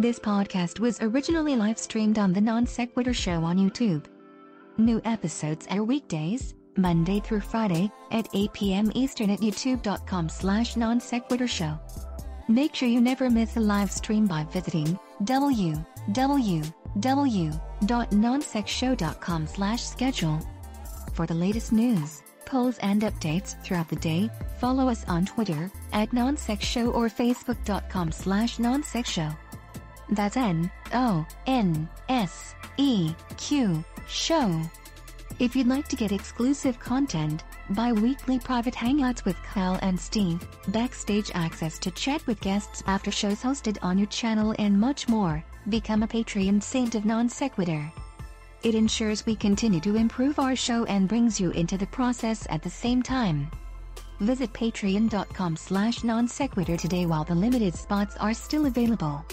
This podcast was originally live-streamed on the Non Sequitur Show on YouTube. New episodes air weekdays, Monday through Friday, at 8 p.m. Eastern at youtube.com/nonsequitorshow. Make sure you never miss a live stream by visiting www.nonsexshow.com/schedule. For the latest news, polls and updates throughout the day, follow us on Twitter at nonsexshow or facebook.com/nonsexshow. That's NONSEQ show. If you'd like to get exclusive content, bi-weekly private hangouts with Kyle and Steve, backstage access to chat with guests after shows hosted on your channel and much more, become a Patreon saint of Non Sequitur. It ensures we continue to improve our show and brings you into the process at the same time. Visit patreon.com/nonsequitur today while the limited spots are still available.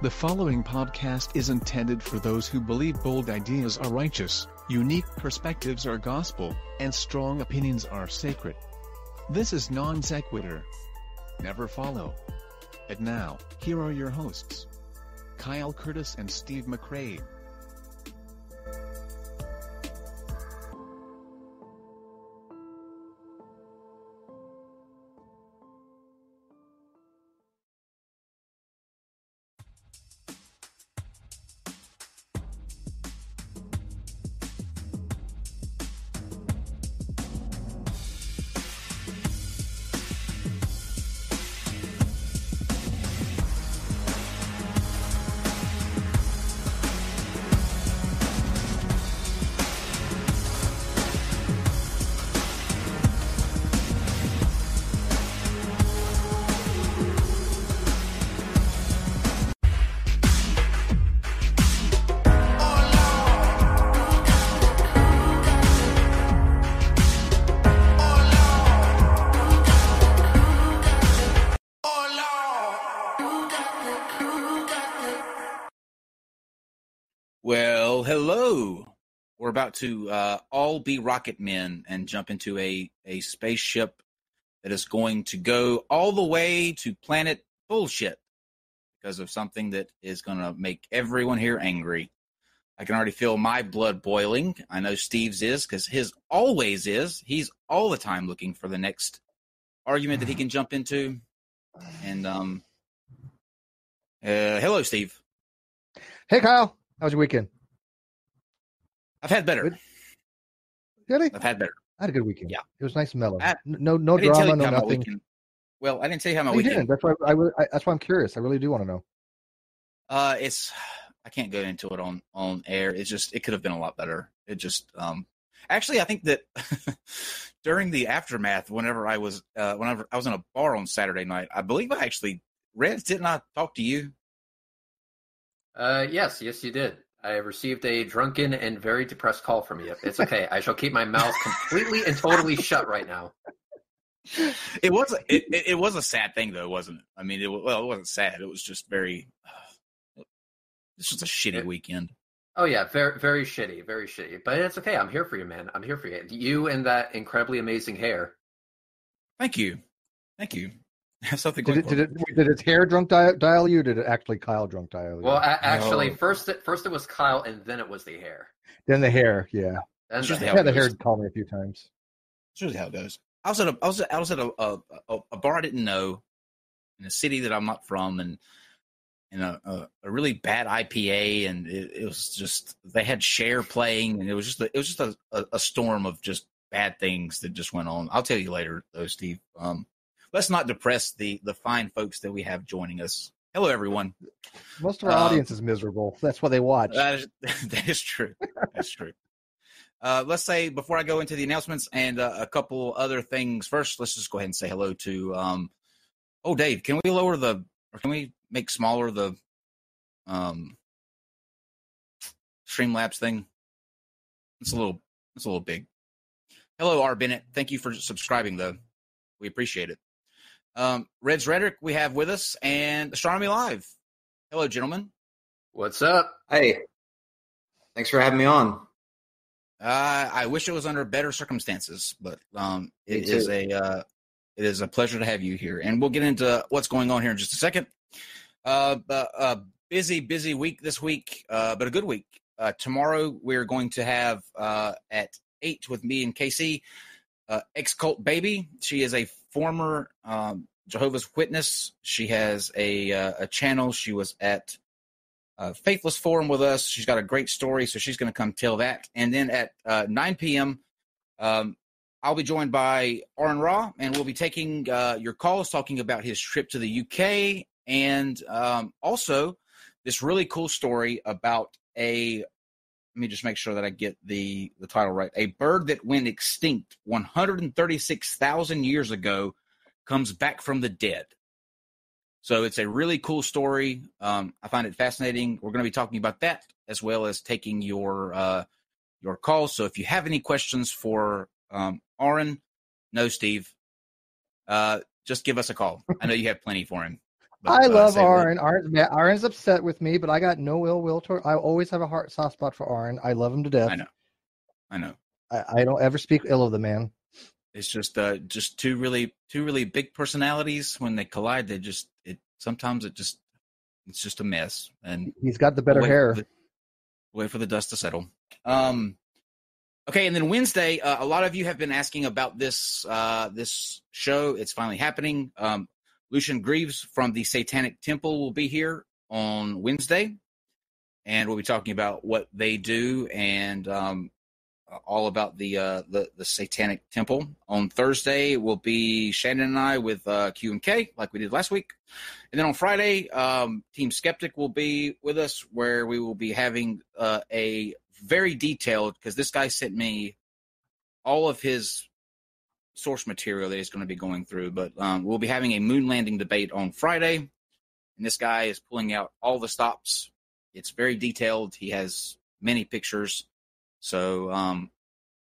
The following podcast is intended for those who believe bold ideas are righteous, unique perspectives are gospel, and strong opinions are sacred. This is Non Sequitur. Never follow. And now, here are your hosts, Kyle Curtis and Steve McRae. Well, hello. We're about to all be rocket men and jump into a spaceship that is going to go all the way to planet bullshit because of something that is going to make everyone here angry. I can already feel my blood boiling. I know Steve's is because his always is. He's all the time looking for the next argument that he can jump into. And hello, Steve. Hey, Kyle. How was your weekend? I've had better. Good. Really? I've had better. I had a good weekend. Yeah. It was nice and mellow. No I didn't tell drama, you no how my nothing. weekend- Well, I didn't tell you how my You weekend. didn't. That's why that's why I'm curious. I really do want to know. I can't go into it on air. It could have been a lot better. Actually, I think that during the aftermath, whenever I was in a bar on Saturday night, I believe Reds, didn't I talk to you? Yes, you did. I received a drunken and very depressed call from you. It's okay. I shall keep my mouth completely and totally shut right now. It was a sad thing, though, wasn't it? I mean, it wasn't sad. It was just very. This was a shitty weekend. Oh yeah, very, very shitty, very shitty. But it's okay. I'm here for you, man. I'm here for you. You and that incredibly amazing hair. Thank you. Something Did its hair drunk dial you, or did it actually Kyle drunk dial you? Well, actually, first it was Kyle, and then it was the hair. Then the hair, yeah. Then The hair called me a few times. That's usually how it goes. I was at a bar I didn't know in a city that I'm not from, and a really bad IPA, and it was just they had Cher playing, and it was just a storm of just bad things that just went on. I'll tell you later, though, Steve. Let's not depress the fine folks that we have joining us. Hello, everyone. Most of our audience is miserable. That's why they watch. That is true. That's true. Let's say, before I go into the announcements and a couple other things, first, let's just go ahead and say hello to Dave, can we make smaller the Streamlabs thing? It's a little big. Hello, R. Bennett. Thank you for subscribing, though. We appreciate it. Reds Rhetoric we have with us, and Astronomy Live. Hello, gentlemen. What's up? Hey. Thanks for having me on. I wish it was under better circumstances, but it is a It is a pleasure to have you here, and we'll get into what's going on here in just a second. Busy week this week, but a good week. Tomorrow we're going to have at 8 with me and Casey, ex-cult baby. She is a former Jehovah's Witness. She has a channel. She was at Faithless Forum with us. She's got a great story, so she's going to come tell that. And then at 9 p.m., I'll be joined by Aaron Ra, and we'll be taking your calls, talking about his trip to the UK, and also this really cool story about let me just make sure that I get the title right. A bird that went extinct 136,000 years ago comes back from the dead. So it's a really cool story. I find it fascinating. We're going to be talking about that as well as taking your calls. So if you have any questions for Aaron, no, Steve, just give us a call. I know you have plenty for him. But, I love Aaron. Aaron's upset with me, but I got no ill will toward. I always have a soft spot for Aaron. I love him to death. I know. I don't ever speak ill of the man. It's just two really big personalities. When they collide, sometimes it's just a mess. And he's got the better hair. Wait for the dust to settle. Okay, and then Wednesday, a lot of you have been asking about this show. It's finally happening. Lucian Greaves from the Satanic Temple will be here on Wednesday, and we'll be talking about what they do and all about the Satanic Temple. On Thursday will be Shannon and I with Q&K, like we did last week. And then on Friday, Team Skeptic will be with us, where we will be having a very detailed, because this guy sent me all of his source material that he's going to be going through. But we'll be having a moon landing debate on Friday, and this guy is pulling out all the stops. It's very detailed. He has many pictures. So,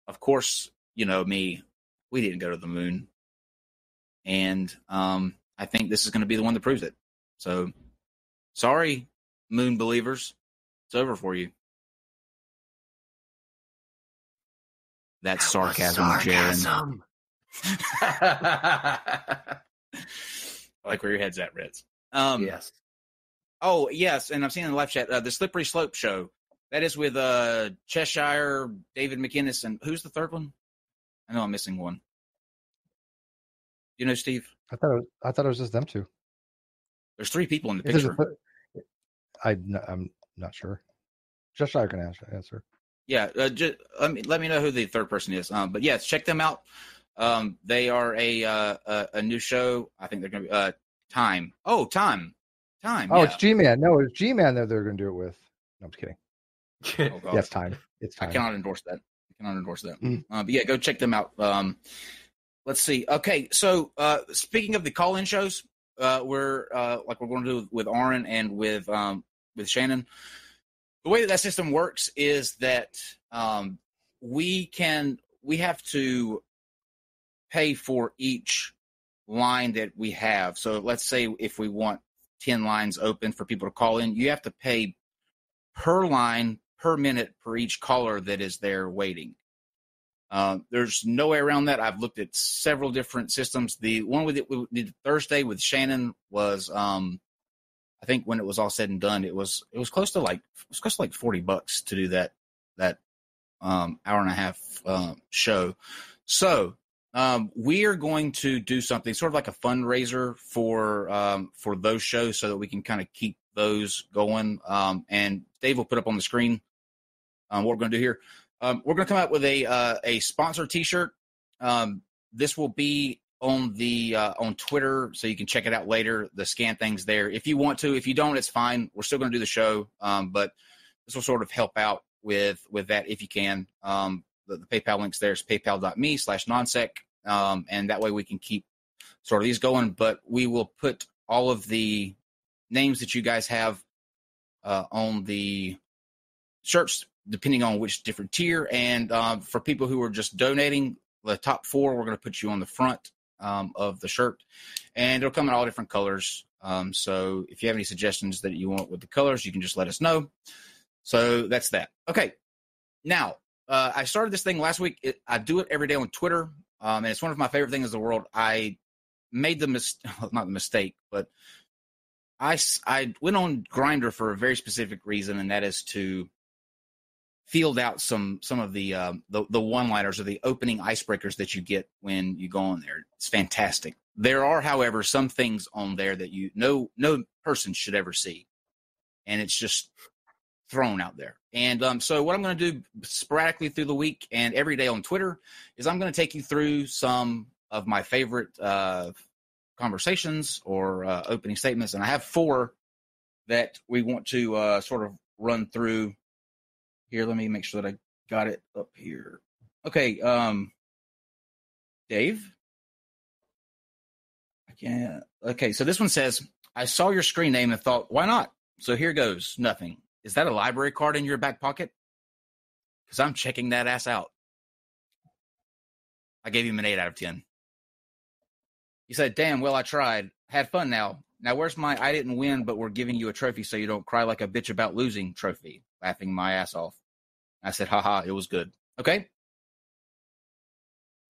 of course, you know me, we didn't go to the moon. And I think this is going to be the one that proves it. So, sorry, moon believers. It's over for you. That's sarcasm, Jaron. I like where your head's at, Reds. Yes. Oh, yes, and I'm seeing in the live chat, the Slippery Slope show. That is with Cheshire, David McInnes, and who's the third one? I know I'm missing one. You know, Steve? I thought it was just them two. There's 3 people in the picture. I'm not sure. Cheshire can answer. Yeah, let me know who the third person is. But yes, check them out. They are a new show. I think they're going to be Time. Oh, Time. Oh, yeah. It's G-Man. No, it's G-Man that they're going to do it with. No, I'm just kidding. Oh, yeah, it's Time. It's Time. I cannot endorse that. But yeah, go check them out. Let's see. Okay, so speaking of the call-in shows, we're going to do with Aaron and with Shannon. The way that system works is that we have to pay for each line that we have. So let's say if we want 10 lines open for people to call in, you have to pay per line, per minute, per each caller that is there waiting. There's no way around that. I've looked at several different systems. The one we did Thursday with Shannon was, I think when it was all said and done, it was close to like $40 to do that hour and a half show. So we are going to do something sort of like a fundraiser for those shows so that we can kind of keep those going. And Dave will put up on the screen what we're going to do here. We're going to come out with a sponsor T-shirt. This will be on Twitter, so you can check it out later. The scan thing's there if you want to. If you don't, it's fine. We're still going to do the show, but this will sort of help out with that if you can. The PayPal link's there. It's paypal.me/nonsec, and that way we can keep sort of these going. But we will put all of the names that you guys have on the shirts, depending on which different tier. And for people who are just donating, the top 4, we're going to put you on the front of the shirt, and it'll come in all different colors. So if you have any suggestions that you want with the colors, you can just let us know. So that's that. Okay. Now, I started this thing last week. I do it every day on Twitter, and it's one of my favorite things in the world. I made the not the mistake, but I went on Grindr for a very specific reason, and that is to field out some of the one-liners or the opening icebreakers that you get when you go on there. It's fantastic. There are, however, some things on there that no person should ever see, and it's just thrown out there. And so what I'm going to do sporadically through the week and every day on Twitter is I'm going to take you through some of my favorite conversations or opening statements, and I have 4 that we want to sort of run through here. Let me make sure that I got it up here. Okay, Dave. I can't. Okay, so this one says, I saw your screen name and thought, why not? So here goes. Nothing. Is that a library card in your back pocket? Because I'm checking that ass out. I gave him an 8 out of 10. He said, damn, well, I tried. Had fun now. Now, where's my I didn't win, but we're giving you a trophy so you don't cry like a bitch about losing trophy? Laughing my ass off. I said, haha, it was good. Okay.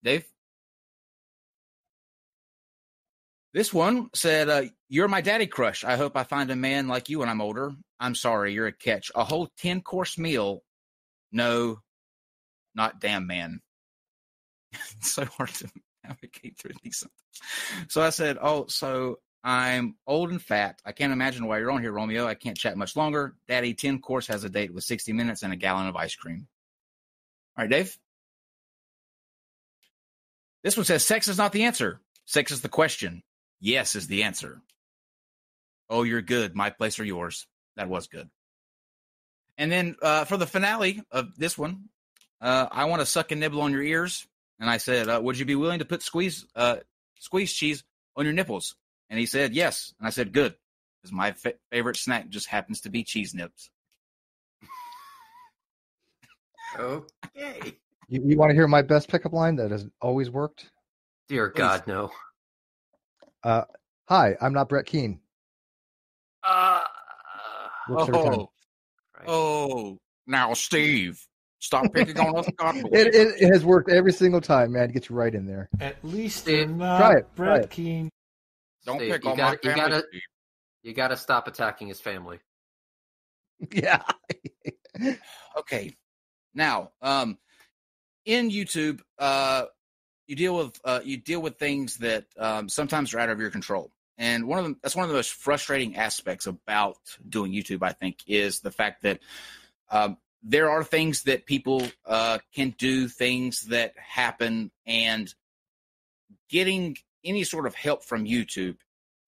Dave? This one said, you're my daddy crush. I hope I find a man like you when I'm older. I'm sorry, you're a catch. A whole 10-course meal. No, not damn, man. It's so hard to navigate through these. So I said, oh, so I'm old and fat. I can't imagine why you're on here, Romeo. I can't chat much longer. Daddy 10-course has a date with 60 minutes and a gallon of ice cream. All right, Dave. This one says, sex is not the answer. Sex is the question. Yes is the answer. Oh, you're good. My place or yours. That was good. And then for the finale of this one, I want to suck and nibble on your ears. And I said, would you be willing to put squeeze cheese on your nipples? And he said, yes. And I said, good. Because my favorite snack just happens to be cheese nips. Okay. You want to hear my best pickup line that has always worked? Dear Please. God, no. Hi, I'm not Brett Keane. Works every time. Oh, now, Steve, stop picking on us. It has worked every single time, man. It gets you right in there. At least Steve, you're not try it. Brett Keane. Don't Steve, pick on my family. You got to stop attacking his family. Yeah. Okay. Now, in YouTube, you deal with things that sometimes are out of your control, and that's one of the most frustrating aspects about doing YouTube, I think, is the fact that there are things that people can do, things that happen, and getting any sort of help from YouTube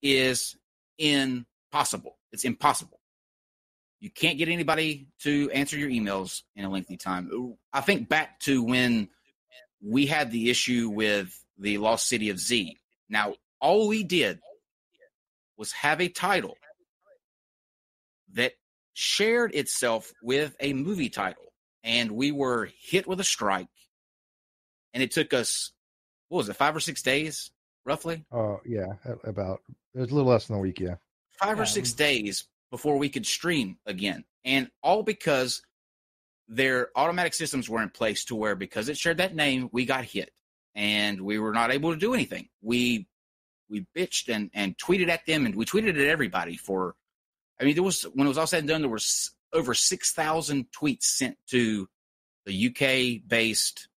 is impossible. It's impossible. You can't get anybody to answer your emails in a lengthy time. I think back to when we had the issue with the Lost City of Z. Now, all we did was have a title that shared itself with a movie title, and we were hit with a strike, and it took us, what was it, 5 or 6 days, roughly? Oh, yeah, about. It was a little less than a week, yeah. 5 or 6 days before we could stream again, and all because their automatic systems were in place to where, because it shared that name, we got hit, and we were not able to do anything. We bitched and tweeted at them, and we tweeted at everybody for, I mean, when it was all said and done, there was over 6,000 tweets sent to the UK-based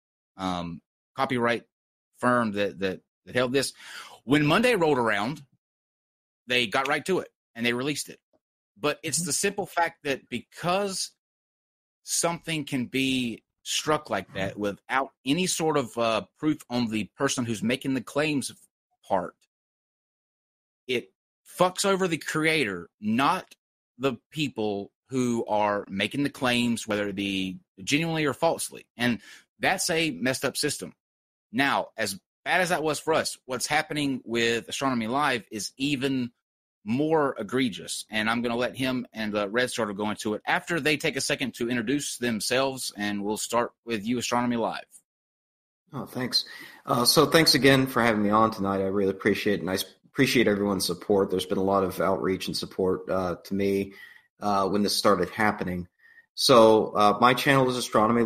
copyright firm that held this. When Monday rolled around, they got right to it, and they released it. But it's the simple fact that because something can be struck like that without any sort of proof on the person who's making the claims part, it fucks over the creator, not the people who are making the claims, whether it be genuinely or falsely. And that's a messed up system. Now, as bad as that was for us, what's happening with Astronomy Live is even more egregious, and I'm going to let him and Red sort of go into it after they take a second to introduce themselves, and we'll start with you, Astronomy Live. Oh, thanks. So thanks again for having me on tonight. I really appreciate it, and I appreciate everyone's support. There's been a lot of outreach and support to me when this started happening. So my channel is Astronomy